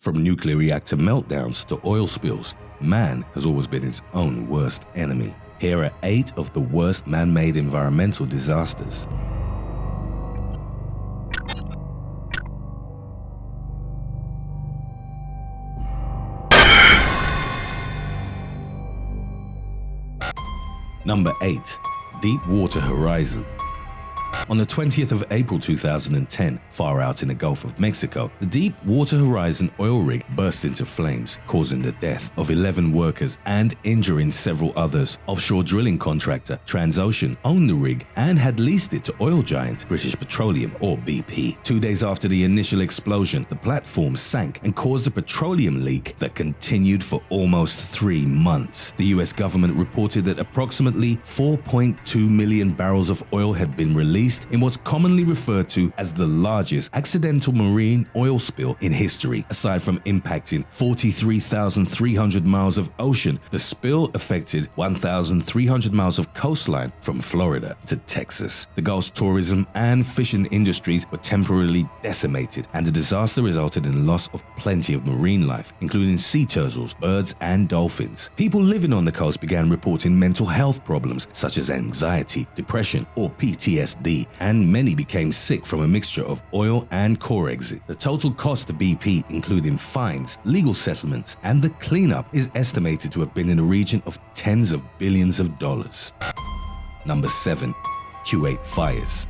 From nuclear reactor meltdowns to oil spills, man has always been his own worst enemy. Here are 8 of the worst man-made environmental disasters. Number 8. Deepwater Horizon. On the 20th of April 2010, far out in the Gulf of Mexico, the Deepwater Horizon oil rig burst into flames, causing the death of 11 workers and injuring several others. Offshore drilling contractor Transocean owned the rig and had leased it to oil giant British Petroleum, or BP. 2 days after the initial explosion, the platform sank and caused a petroleum leak that continued for almost 3 months. The US government reported that approximately 4.2 million barrels of oil had been released in what's commonly referred to as the largest accidental marine oil spill in history. Aside from impacting 43,300 miles of ocean, the spill affected 1,300 miles of coastline from Florida to Texas. The Gulf's tourism and fishing industries were temporarily decimated, and the disaster resulted in the loss of plenty of marine life, including sea turtles, birds, and dolphins. People living on the coast began reporting mental health problems such as anxiety, depression, or PTSD, and many became sick from a mixture of oil and core exit. The total cost to BP, including fines, legal settlements, and the cleanup, is estimated to have been in the region of tens of billions of dollars. Number 7. Kuwait fires.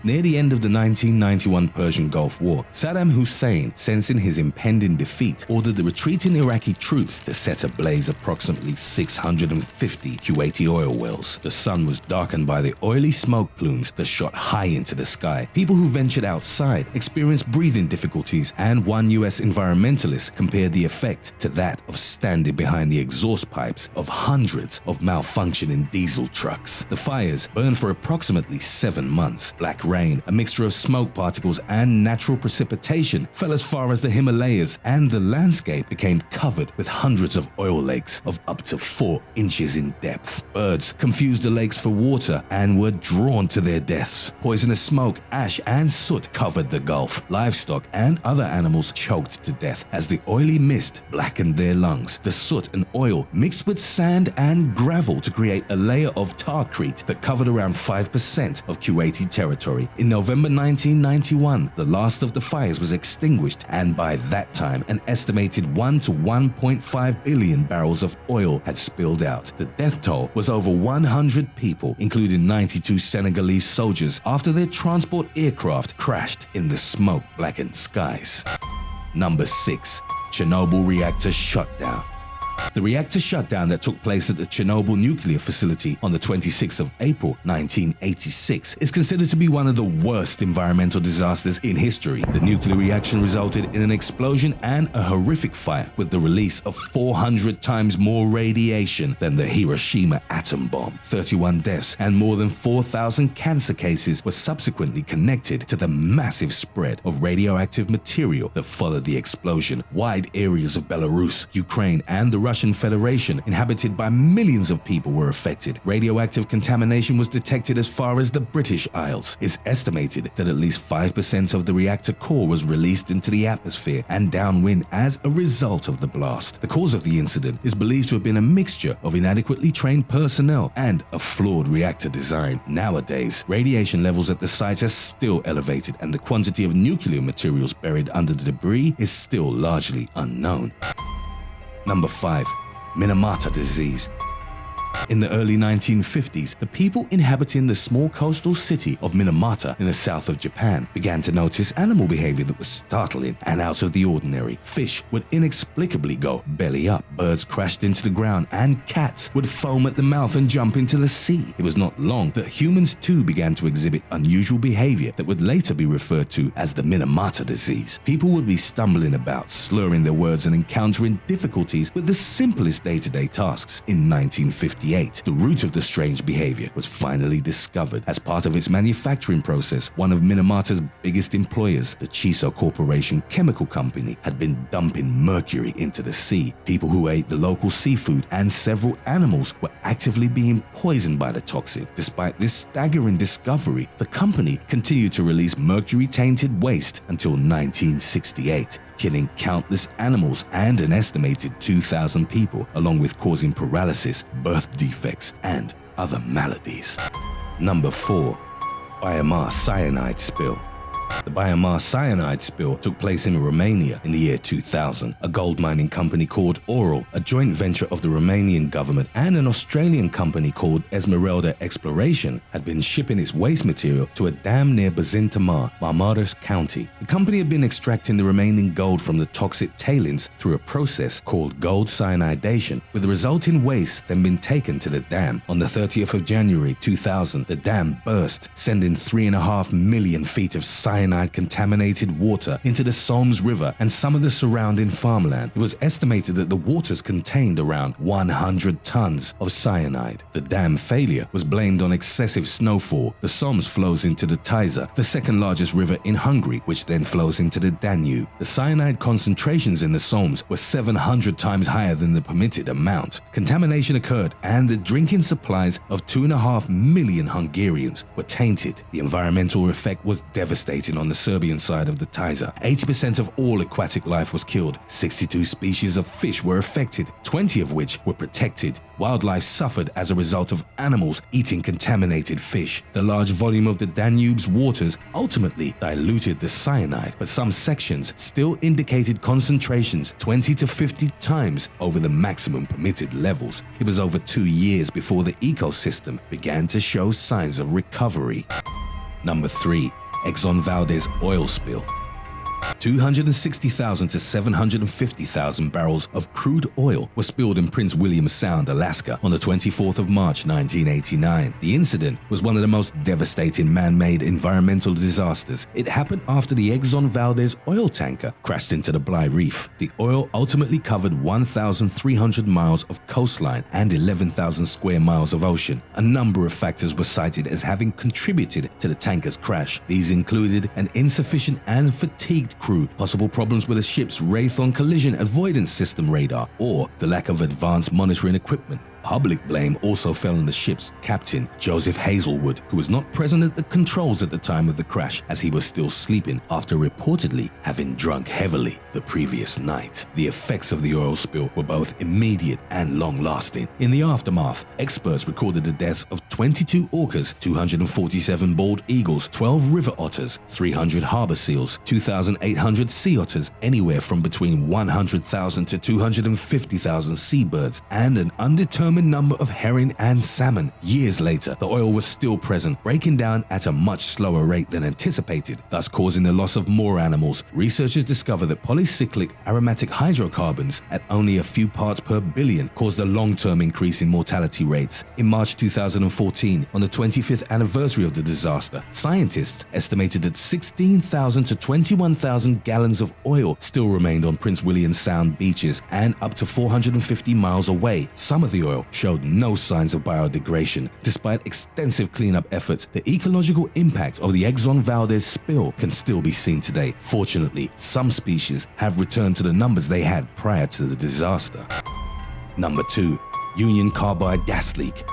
Near the end of the 1991 Persian Gulf War, Saddam Hussein, sensing his impending defeat, ordered the retreating Iraqi troops to set ablaze approximately 650 Kuwaiti oil wells. The sun was darkened by the oily smoke plumes that shot high into the sky. People who ventured outside experienced breathing difficulties, and one US environmentalist compared the effect to that of standing behind the exhaust pipes of hundreds of malfunctioning diesel trucks. The fires burned for approximately 7 months. Black rain, a mixture of smoke particles and natural precipitation, fell as far as the Himalayas, and the landscape became covered with hundreds of oil lakes of up to 4 inches in depth. Birds confused the lakes for water and were drawn to their deaths. Poisonous smoke, ash, and soot covered the Gulf. Livestock and other animals choked to death as the oily mist blackened their lungs. The soot and oil mixed with sand and gravel to create a layer of tarcrete that covered around 5% of Kuwaiti territory. In November 1991, the last of the fires was extinguished, and by that time, an estimated 1 to 1.5 billion barrels of oil had spilled out. The death toll was over 100 people, including 92 Senegalese soldiers, after their transport aircraft crashed in the smoke-blackened skies. Number 6. Chernobyl reactor shutdown. The reactor shutdown that took place at the Chernobyl nuclear facility on the 26th of April 1986 is considered to be one of the worst environmental disasters in history. The nuclear reaction resulted in an explosion and a horrific fire, with the release of 400 times more radiation than the Hiroshima atom bomb. 31 deaths and more than 4,000 cancer cases were subsequently connected to the massive spread of radioactive material that followed the explosion. Wide areas of Belarus, Ukraine, and the Russian Federation, inhabited by millions of people, were affected. Radioactive contamination was detected as far as the British Isles. It's estimated that at least 5% of the reactor core was released into the atmosphere and downwind as a result of the blast. The cause of the incident is believed to have been a mixture of inadequately trained personnel and a flawed reactor design. Nowadays, radiation levels at the site are still elevated, and the quantity of nuclear materials buried under the debris is still largely unknown. Number 5. Minamata disease. In the early 1950s, the people inhabiting the small coastal city of Minamata in the south of Japan began to notice animal behavior that was startling and out of the ordinary. Fish would inexplicably go belly up, birds crashed into the ground, and cats would foam at the mouth and jump into the sea. It was not long that humans too began to exhibit unusual behavior that would later be referred to as the Minamata disease. People would be stumbling about, slurring their words, and encountering difficulties with the simplest day-to-day tasks. In 1958, the root of the strange behavior was finally discovered. As part of its manufacturing process, one of Minamata's biggest employers, the Chiso Corporation Chemical Company, had been dumping mercury into the sea. People who ate the local seafood and several animals were actively being poisoned by the toxin. Despite this staggering discovery, the company continued to release mercury-tainted waste until 1968. killing countless animals and an estimated 2,000 people, along with causing paralysis, birth defects, and other maladies. Number 4. Baia cyanide spill. The Baia cyanide spill took place in Romania in the year 2000. A gold mining company called Oral, a joint venture of the Romanian government and an Australian company called Esmeralda Exploration, had been shipping its waste material to a dam near Bazinta Mare, Mămureș County. The company had been extracting the remaining gold from the toxic tailings through a process called gold cyanidation, with the resulting waste then being taken to the dam. On the 30th of January 2000, the dam burst, sending 3.5 million feet of cyanide-contaminated water into the Somme River and some of the surrounding farmland. It was estimated that the waters contained around 100 tons of cyanide. The dam failure was blamed on excessive snowfall. The Somme flows into the Tisza, the second largest river in Hungary, which then flows into the Danube. The cyanide concentrations in the Somme were 700 times higher than the permitted amount. Contamination occurred and the drinking supplies of 2.5 million Hungarians were tainted. The environmental effect was devastating on the Serbian side of the Tisza. 80% of all aquatic life was killed. 62 species of fish were affected, 20 of which were protected. Wildlife suffered as a result of animals eating contaminated fish. The large volume of the Danube's waters ultimately diluted the cyanide, but some sections still indicated concentrations 20 to 50 times over the maximum permitted levels. It was over 2 years before the ecosystem began to show signs of recovery. Number 3. Exxon Valdez oil spill. 260,000 to 750,000 barrels of crude oil were spilled in Prince William Sound, Alaska on the 24th of March 1989. The incident was one of the most devastating man-made environmental disasters. It happened after the Exxon Valdez oil tanker crashed into the Bligh Reef. The oil ultimately covered 1,300 miles of coastline and 11,000 square miles of ocean. A number of factors were cited as having contributed to the tanker's crash. These included an insufficient and fatigued crew, possible problems with the ship's Raytheon collision avoidance system radar, or the lack of advanced monitoring equipment. Public blame also fell on the ship's captain, Joseph Hazelwood, who was not present at the controls at the time of the crash as he was still sleeping after reportedly having drunk heavily the previous night. The effects of the oil spill were both immediate and long-lasting. In the aftermath, experts recorded the deaths of 22 orcas, 247 bald eagles, 12 river otters, 300 harbor seals, 2,800 sea otters, anywhere from between 100,000 to 250,000 seabirds, and an undetermined number of herring and salmon. Years later, the oil was still present, breaking down at a much slower rate than anticipated, thus causing the loss of more animals. Researchers discovered that polycyclic aromatic hydrocarbons at only a few parts per billion caused a long-term increase in mortality rates. In March 2014, on the 25th anniversary of the disaster, scientists estimated that 16,000 to 21,000 gallons of oil still remained on Prince William Sound beaches, and up to 450 miles away, some of the oil showed no signs of biodegradation. Despite extensive cleanup efforts, the ecological impact of the Exxon Valdez spill can still be seen today. Fortunately, some species have returned to the numbers they had prior to the disaster. Number 2. Union Carbide gas leak.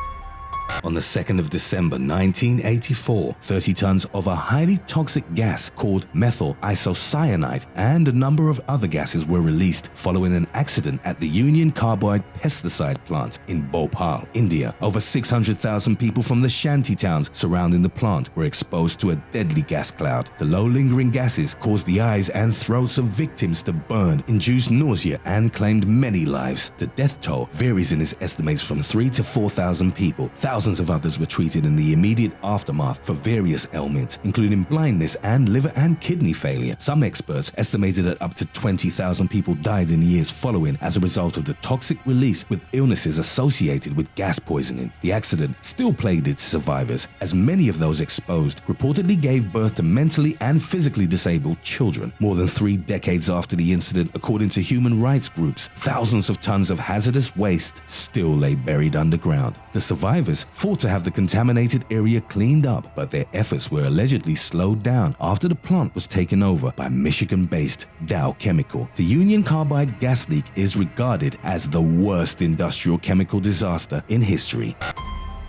On the 2nd of December 1984, 30 tons of a highly toxic gas called methyl isocyanate and a number of other gases were released following an accident at the Union Carbide pesticide plant in Bhopal, India. Over 600,000 people from the shanty towns surrounding the plant were exposed to a deadly gas cloud. The low lingering gases caused the eyes and throats of victims to burn, induced nausea, and claimed many lives. The death toll varies in its estimates from 3,000 to 4,000 people. Thousands of others were treated in the immediate aftermath for various ailments, including blindness and liver and kidney failure. Some experts estimated that up to 20,000 people died in the years following as a result of the toxic release, with illnesses associated with gas poisoning. The accident still plagued its survivors, as many of those exposed reportedly gave birth to mentally and physically disabled children. More than 3 decades after the incident, according to human rights groups, thousands of tons of hazardous waste still lay buried underground. The survivors fought to have the contaminated area cleaned up, but their efforts were allegedly slowed down after the plant was taken over by Michigan-based Dow Chemical. The Union Carbide gas leak is regarded as the worst industrial chemical disaster in history.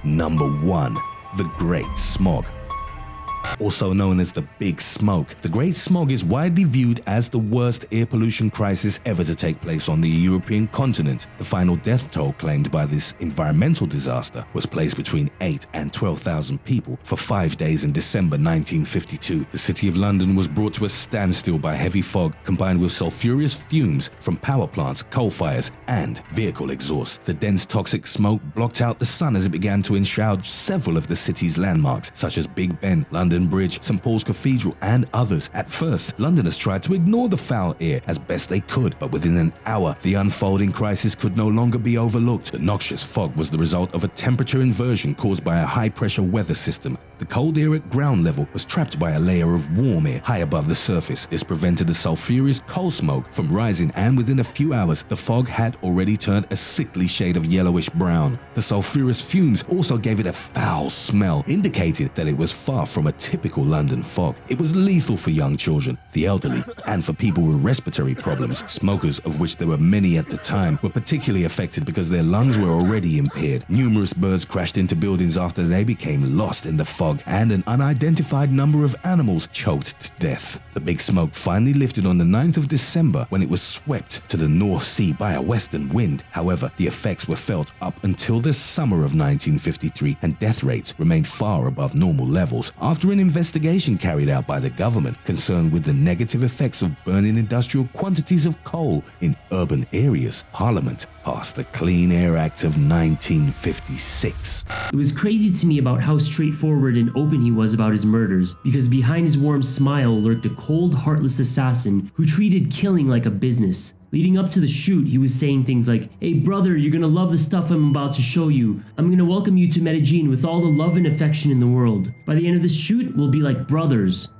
Number 1. The Great Smog. Also known as the Big Smoke, the Great Smog is widely viewed as the worst air pollution crisis ever to take place on the European continent. The final death toll claimed by this environmental disaster was placed between 8 and 12,000 people for 5 days in December 1952. The city of London was brought to a standstill by heavy fog combined with sulfurous fumes from power plants, coal fires, and vehicle exhaust. The dense toxic smoke blocked out the sun as it began to enshroud several of the city's landmarks, such as Big Ben, London Bridge, St. Paul's Cathedral, and others. At first, Londoners tried to ignore the foul air as best they could, but within an hour, the unfolding crisis could no longer be overlooked. The noxious fog was the result of a temperature inversion caused by a high-pressure weather system. The cold air at ground level was trapped by a layer of warm air high above the surface. This prevented the sulfurous coal smoke from rising, and within a few hours, the fog had already turned a sickly shade of yellowish brown. The sulfurous fumes also gave it a foul smell, indicating that it was far from a typical London fog. It was lethal for young children, the elderly, and for people with respiratory problems. Smokers, of which there were many at the time, were particularly affected because their lungs were already impaired. Numerous birds crashed into buildings after they became lost in the fog, and an unidentified number of animals choked to death. The Big Smoke finally lifted on the 9th of December when it was swept to the North Sea by a western wind. However, the effects were felt up until the summer of 1953, and death rates remained far above normal levels. After an investigation carried out by the government concerned with the negative effects of burning industrial quantities of coal in urban areas, Parliament passed the Clean Air Act of 1956. It was crazy to me about how straightforward and open he was about his murders, because behind his warm smile lurked a cold, heartless assassin who treated killing like a business. Leading up to the shoot, he was saying things like, "Hey brother, you're gonna love the stuff I'm about to show you. I'm gonna welcome you to Medellin with all the love and affection in the world. By the end of this shoot, we'll be like brothers."